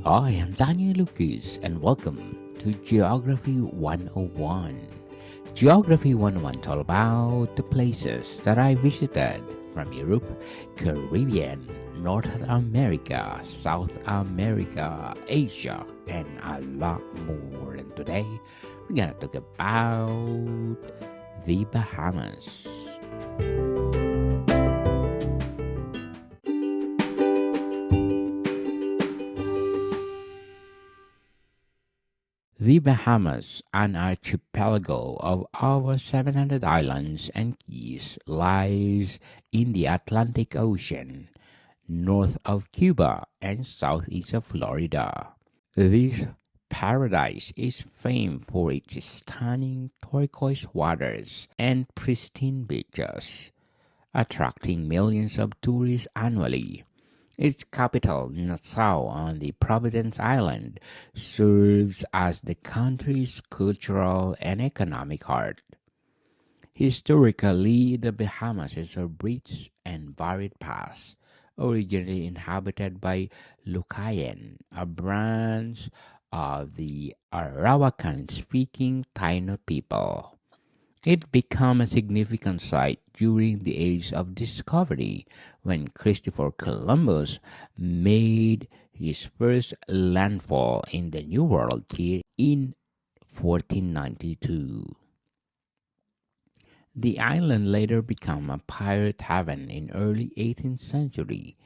I am Daniel Lucas and welcome to Geography 101. Geography 101 is all about the places that I visited from Europe, Caribbean, North America, South America, Asia, and a lot more. And today we're gonna talk about the Bahamas. The Bahamas, an archipelago of over 700 islands and keys, lies in the Atlantic Ocean, north of Cuba and southeast of Florida. This paradise is famed for its stunning turquoise waters and pristine beaches, attracting millions of tourists annually. Its capital, Nassau on the Providence Island, serves as the country's cultural and economic heart. Historically, the Bahamas is a rich and varied past, originally inhabited by Lucayan, a branch of the Arawakan-speaking Taino people. It became a significant site during the Age of Discovery when Christopher Columbus made his first landfall in the New World here in 1492. The island later became a pirate haven in early 18th century,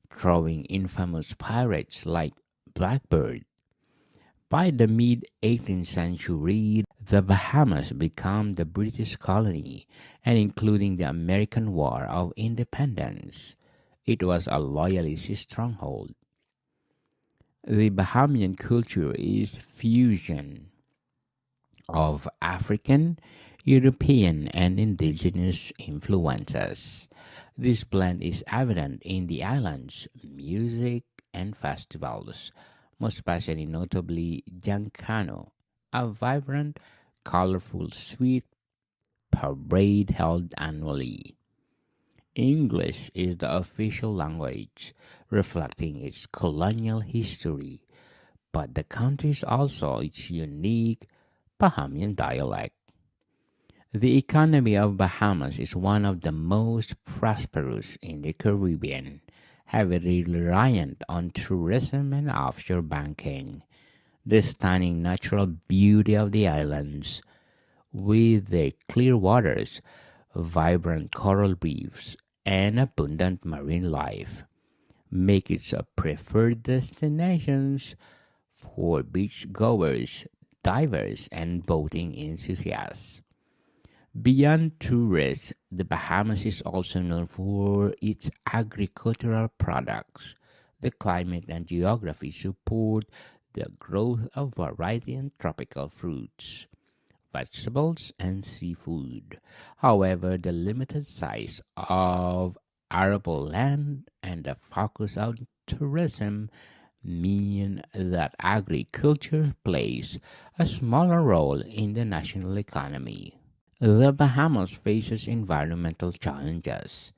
drawing infamous pirates like Blackbeard. By the mid-18th century, the Bahamas became the British colony, and including the American War of Independence, it was a loyalist stronghold. The Bahamian culture is fusion of African, European, and indigenous influences. This blend is evident in the island's music and festivals, most especially notably Giancano, a vibrant, colorful, sweet parade held annually. English is the official language, reflecting its colonial history, but the country is also its unique Bahamian dialect. The economy of Bahamas is one of the most prosperous in the Caribbean, heavily reliant on tourism and offshore banking. The stunning natural beauty of the islands, with their clear waters, vibrant coral reefs, and abundant marine life, make it a preferred destinations for beachgoers, divers, and boating enthusiasts. Beyond tourists, the Bahamas is also known for its agricultural products. The climate and geography support the growth of variety and tropical fruits, vegetables, and seafood. However, the limited size of arable land and the focus on tourism mean that agriculture plays a smaller role in the national economy. The Bahamas faces environmental challenges,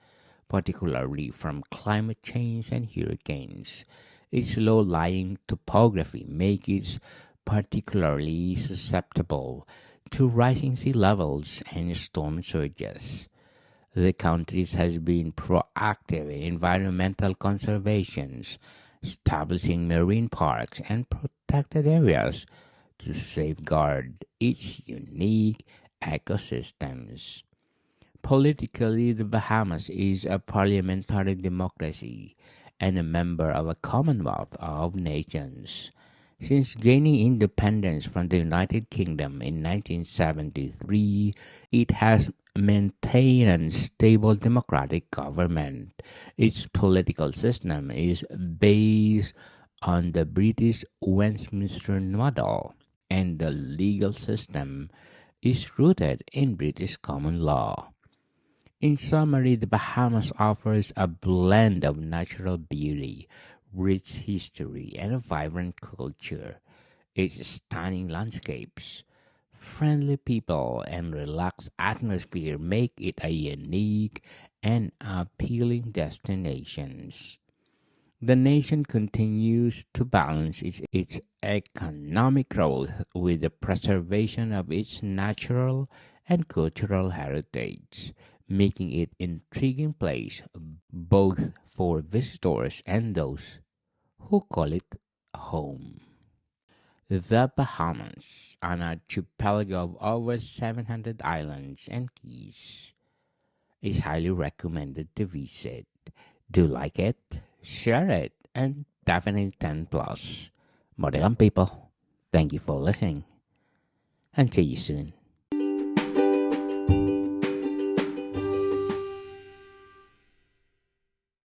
particularly from climate change and hurricanes. Its low-lying topography makes it particularly susceptible to rising sea levels and storm surges. The country has been proactive in environmental conservation, establishing marine parks and protected areas to safeguard its unique ecosystems. Politically, the Bahamas is a parliamentary democracy and a member of a Commonwealth of Nations. Since gaining independence from the United Kingdom in 1973, it has maintained a stable democratic government. Its political system is based on the British Westminster model, and the legal system is rooted in British common law. In summary, the Bahamas offers a blend of natural beauty, rich history, and a vibrant culture. Its stunning landscapes, friendly people, and relaxed atmosphere make it a unique and appealing destination. The nation continues to balance its economic growth with the preservation of its natural and cultural heritage, making it an intriguing place both for visitors and those who call it home. The Bahamas, an archipelago of over 700 islands and keys, is highly recommended to visit. Do like it, share it, and definitely 10 plus. Modern people, thank you for listening and see you soon.